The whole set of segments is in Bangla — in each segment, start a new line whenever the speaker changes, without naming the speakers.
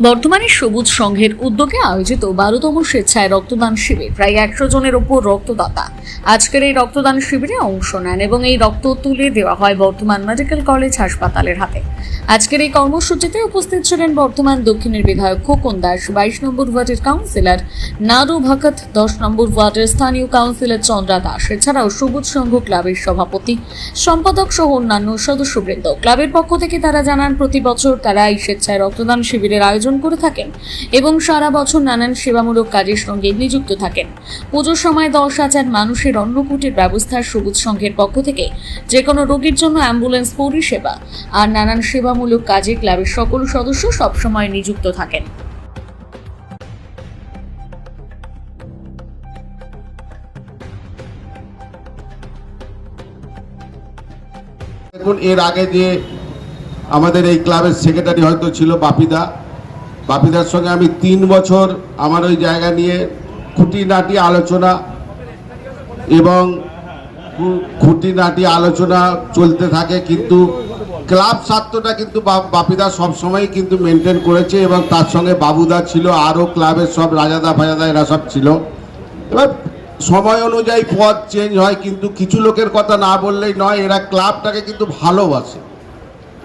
বর্তমানে সবুজ সংঘের উদ্যোগে আয়োজিত 12তম স্বেচ্ছায় রক্তদান শিবির প্রায় 100 জনের ওপর রক্তদাতা আজকের এই রক্তদান শিবিরে অংশ নেন এবং এই রক্ত তুলে দেওয়া হয় বর্ধমান মেডিকেল কলেজ হাসপাতালের হাতে। আজকের এই কর্মসূচিতে উপস্থিত ছিলেন বর্ধমান দক্ষিণের বিধায়ক খোকন দাস, 22 নম্বর ওয়ার্ডের কাউন্সিলর নারু ভকত, 10 নম্বর ওয়ার্ডের স্থানীয় কাউন্সিলর চন্দ্রা দাস, এছাড়াও সবুজ সংঘ ক্লাবের সভাপতি, সম্পাদক সহ অন্যান্য সদস্যবৃন্দ। ক্লাবের পক্ষ থেকে তারা জানান, প্রতি বছর তারা এই স্বেচ্ছায় রক্তদান শিবিরের আয়োজন করে থাকেন এবং সারা বছর নানান সেবামূলক কাজের সঙ্গে নিযুক্ত থাকেন। পুজোর সময় 10,000 মানুষের অন্নকূটের ব্যবস্থা সবুজ সংঘের পক্ষ থেকে যে কোনো রোগীর জন্য অ্যাম্বুলেন্স পরিষেবা আর নানান সেবামূলক কাজে ক্লাবের সকল সদস্য সবসময় নিযুক্ত থাকেন।
দেখুন, এর আগে যে আমাদের এই ক্লাবের সেক্রেটারি হয়তো ছিল বাপিদার সঙ্গে আমি 3 বছর আমার ওই জায়গা নিয়ে খুঁটিনাটি আলোচনা চলতে থাকে, কিন্তু ক্লাব স্বার্থটা কিন্তু বাপিদা সবসময় কিন্তু মেনটেন করেছে এবং তার সঙ্গে বাবুদা ছিল, আরও ক্লাবের সব রাজাদা ফাজাদা এরা সব ছিল। এবার সময় অনুযায়ী পদ চেঞ্জ হয়, কিন্তু কিছু লোকের কথা না বললেই নয়, এরা ক্লাবটাকে কিন্তু ভালোবাসে,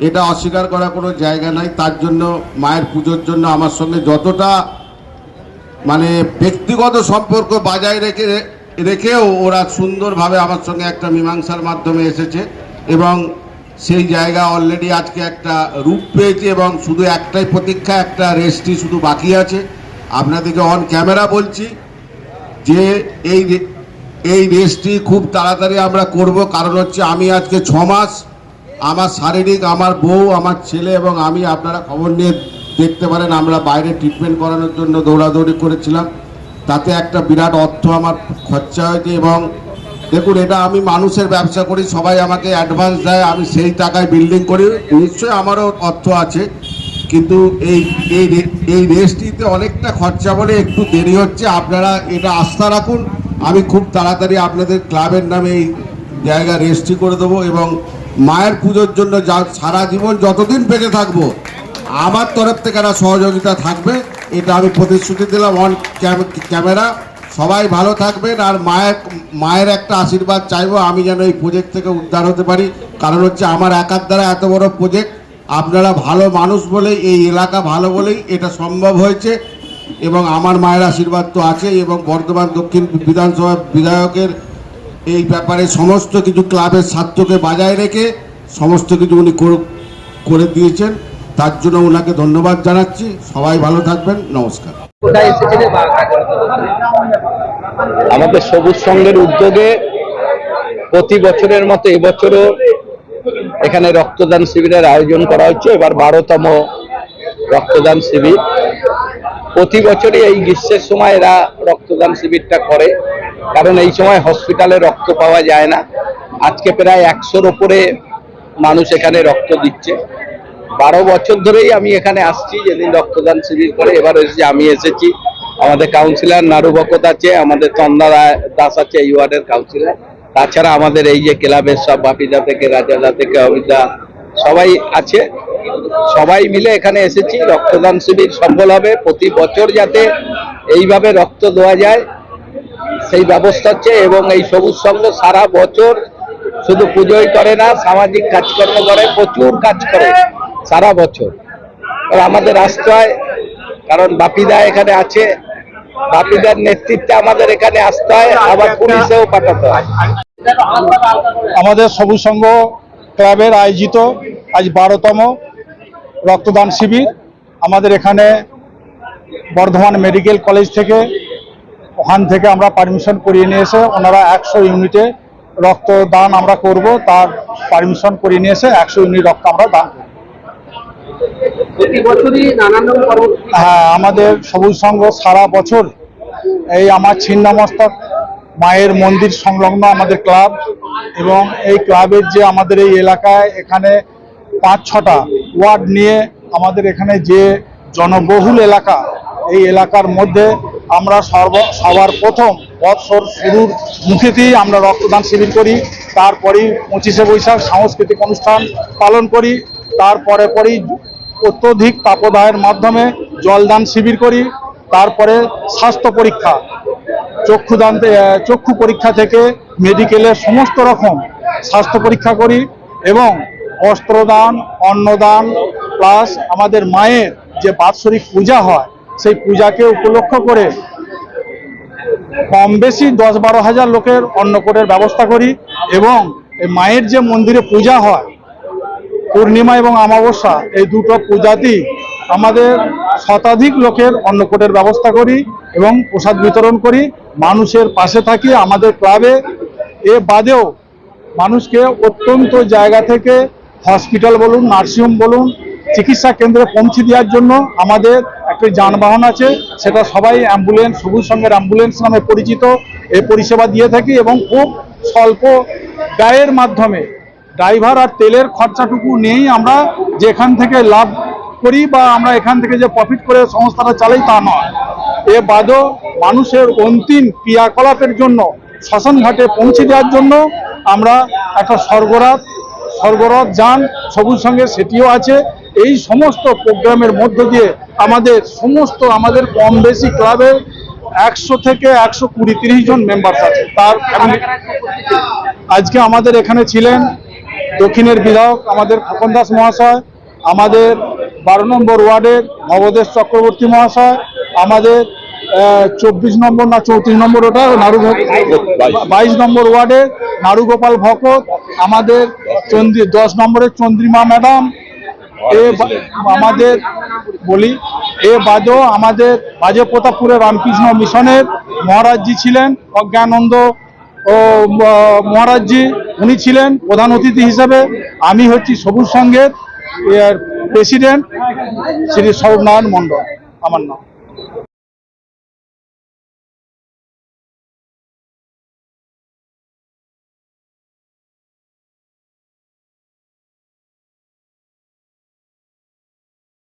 এটা অস্বীকার করার কোনো জায়গা নাই। তার জন্য মায়ের পুজোর জন্য আমার সঙ্গে যতটা ব্যক্তিগত সম্পর্ক বজায় রেখেও ওরা সুন্দরভাবে আমার সঙ্গে একটা মীমাংসার মাধ্যমে এসেছে এবং সেই জায়গা অলরেডি আজকে একটা রূপ পেয়েছে এবং শুধু একটাই প্রতীক্ষা, একটা রেস্টই শুধু বাকি আছে। আপনাদেরকে অন ক্যামেরা বলছি যে এই রেস্টটি খুব তাড়াতাড়ি আমরা করব, কারণ হচ্ছে আমি আজকে 6 মাস আমার শারীরিক, আমার বউ, আমার ছেলে এবং আমি, আপনারা খবর নিয়ে দেখতে পারেন, আমরা বাইরে ট্রিটমেন্ট করানোর জন্য দৌড়াদৌড়ি করেছিলাম, তাতে একটা বিরাট অর্থ আমার খরচা হয়েছে। এবং দেখুন, এটা আমি মানুষের ব্যবসা করি, সবাই আমাকে অ্যাডভান্স দেয়, আমি সেই টাকায় বিল্ডিং করি, নিশ্চয়ই আমারও অর্থ আছে, কিন্তু এই রেস্টটিতে অনেকটা খরচা বলে একটু দেরি হচ্ছে। আপনারা এটা আস্থা রাখুন, আমি খুব তাড়াতাড়ি আপনাদের ক্লাবের নামে এই জায়গা রেস্টটি করে দেবো এবং মায়ের পুজোর জন্য সারা জীবন যতদিন বেঁচে থাকবো আমার তরফ থেকে একটা সহযোগিতা থাকবে, এটা আমি প্রতিশ্রুতি দিলাম অন ক্যামেরা। সবাই ভালো থাকবেন আর মায়ের একটা আশীর্বাদ চাইবো, আমি যেন এই প্রজেক্ট থেকে উদ্ধার হতে পারি, কারণ হচ্ছে আমার একার দ্বারা এত বড় প্রজেক্ট, আপনারা ভালো মানুষ বলেই, এই এলাকা ভালো বলেই এটা সম্ভব হয়েছে এবং আমার মায়ের আশীর্বাদ তো আছে এবং বর্ধমান দক্ষিণ বিধানসভা বিধায়কের এই ব্যাপারে সমস্ত কিছু ক্লাবের স্বার্থকে বজায় রেখে সমস্ত কিছু উনি করে দিয়েছেন, তার জন্য ওনাকে ধন্যবাদ জানাচ্ছি। সবাই ভালো থাকবেন, নমস্কার।
আমাদের সবুজ সংঘের উদ্যোগে প্রতি বছরের মতো এবছরও এখানে রক্তদান শিবিরের আয়োজন করা হচ্ছে। এবার 12তম রক্তদান শিবির। প্রতি বছরই এই গ্রীষ্মের সময় এরা রক্তদান শিবিরটা করে, কারণ এই সময় হসপিটালে রক্ত পাওয়া যায় না। আজকে প্রায় 100-র উপরে মানুষ এখানে রক্ত দিচ্ছে। 12 বছর ধরেই আমি এখানে আসছি, যেদিন রক্তদান শিবির করে। এবার আমি এসেছি, আমাদের কাউন্সিলর নারু ভকত আছে, আমাদের চন্দ্রা দাস আছে এই ওয়ার্ডের কাউন্সিলর, তাছাড়া আমাদের এই যে ক্লাবের সব বাপিদা থেকে রাজাদা থেকে অমিতা সবাই আছে। সবাই মিলে এখানে এসেছি, রক্তদান শিবির সফল হবে। প্রতি বছর যাতে এইভাবে রক্ত দেওয়া যায় সেই ব্যবস্থা হচ্ছে এবং এই সবুজ সংঘ সারা বছর শুধু পুজোই করে না, সামাজিক কাজকর্ম করে, প্রচুর কাজ করে সারা বছর। আমাদের আসতে হয়, কারণ বাপিদা এখানে আছে, বাপিদার নেতৃত্বে আমাদের এখানে আসতে হয়, আবার পুলিশেও পাঠাতে হয়।
আমাদের সবুজ সংঘ ক্লাবের আয়োজিত আজ 12তম রক্তদান শিবির। আমাদের এখানে বর্ধমান মেডিকেল কলেজ থেকে, ওখান থেকে আমরা পারমিশন করিয়ে নিয়ে এসে ওনারা 100 ইউনিটে রক্তদান আমরা করব, তার পারমিশন করিয়ে নিয়ে এসে 100 ইউনিট রক্ত আমরা দান করব। হ্যাঁ, আমাদের সবুজ সংঘ সারা বছর এই আমার ছিন্নমস্তক মায়ের মন্দির সংলগ্ন আমাদের ক্লাব এবং এই ক্লাবের যে আমাদের এই এলাকায় এখানে 5-6টা ওয়ার্ড নিয়ে আমাদের এখানে যে জনবহুল এলাকা, এই এলাকার মধ্যে আমরা সবার প্রথম বৎসর শুরুর মুখেতেই আমরা রক্তদান শিবির করি। তারপরেই 25শে বৈশাখ সাংস্কৃতিক অনুষ্ঠান পালন করি। তারপরেই অত্যধিক তাপদাহের মাধ্যমে জলদান শিবির করি। তারপরে স্বাস্থ্য পরীক্ষা, চক্ষু পরীক্ষা থেকে মেডিকেলের সমস্ত রকম স্বাস্থ্য পরীক্ষা করি এবং বস্ত্রদান, অন্নদান প্লাস আমাদের মায়ের যে বাৎসরিক পূজা হয় সেই পূজাকে উপলক্ষ করে কম বেশি 10-12 হাজার লোকের অন্নকূটের ব্যবস্থা করি এবং এই মায়ের যে মন্দিরে পূজা হয় পূর্ণিমা এবং অমাবস্যা, এই দুটো পূজাতেই আমাদের শতাধিক লোকের অন্নকূটের ব্যবস্থা করি এবং প্রসাদ বিতরণ করি, মানুষের পাশে থাকি। আমাদের ক্লাবে এ বাদেও মানুষকে অত্যন্ত জায়গা থেকে হসপিটাল বলুন, নার্সিংহোম বলুন, চিকিৎসা কেন্দ্রে পৌঁছে দেওয়ার জন্য আমাদের একটি যানবাহন আছে, সেটা সবাই অ্যাম্বুলেন্স, সবুজ সংঘের অ্যাম্বুলেন্স নামে পরিচিত। এই পরিষেবা দিয়ে থাকি এবং খুব স্বল্প ব্যয়ের মাধ্যমে ড্রাইভার আর তেলের খরচাটুকু নিয়েই আমরা যেখান থেকে লাভ করি বা আমরা এখান থেকে যে প্রফিট করে সংস্থাটা চালাই তা নয়। এ বাদেও মানুষের অন্তিম ক্রিয়াকলাপের জন্য শ্মশান ঘাটে পৌঁছে দেওয়ার জন্য আমরা একটা স্বর্গরথ যান সবুজ সঙ্গে সেটিও আছে। এই সমস্ত প্রোগ্রামের মধ্য দিয়ে আমাদের কম বেশি ক্লাবের 100 থেকে 120-130 জন মেম্বার্স আছে। তার আজকে আমাদের এখানে ছিলেন দক্ষিণের বিধায়ক আমাদের খোকন দাস মহাশয়, আমাদের 12 নম্বর ওয়ার্ডের ভবদেশ চক্রবর্তী মহাশয়, আমাদের 24 নম্বর না 34 নম্বর ওটা 22 নম্বর ওয়ার্ডের নারুগোপাল ভকত, আমাদের 10 নম্বরের চন্দ্রিমা ম্যাডাম, আমাদের বলি এ বাদেও আমাদের বাজে প্রতাপপুরের রামকৃষ্ণ মিশনের মহারাজজি ছিলেন, অজ্ঞানন্দ ও মহারাজজি, উনি ছিলেন প্রধান অতিথি হিসেবে। আমি হচ্ছি সবুজ সংঘের প্রেসিডেন্ট শ্রী স্বরূপ নারায়ণ মণ্ডল আমার নাম।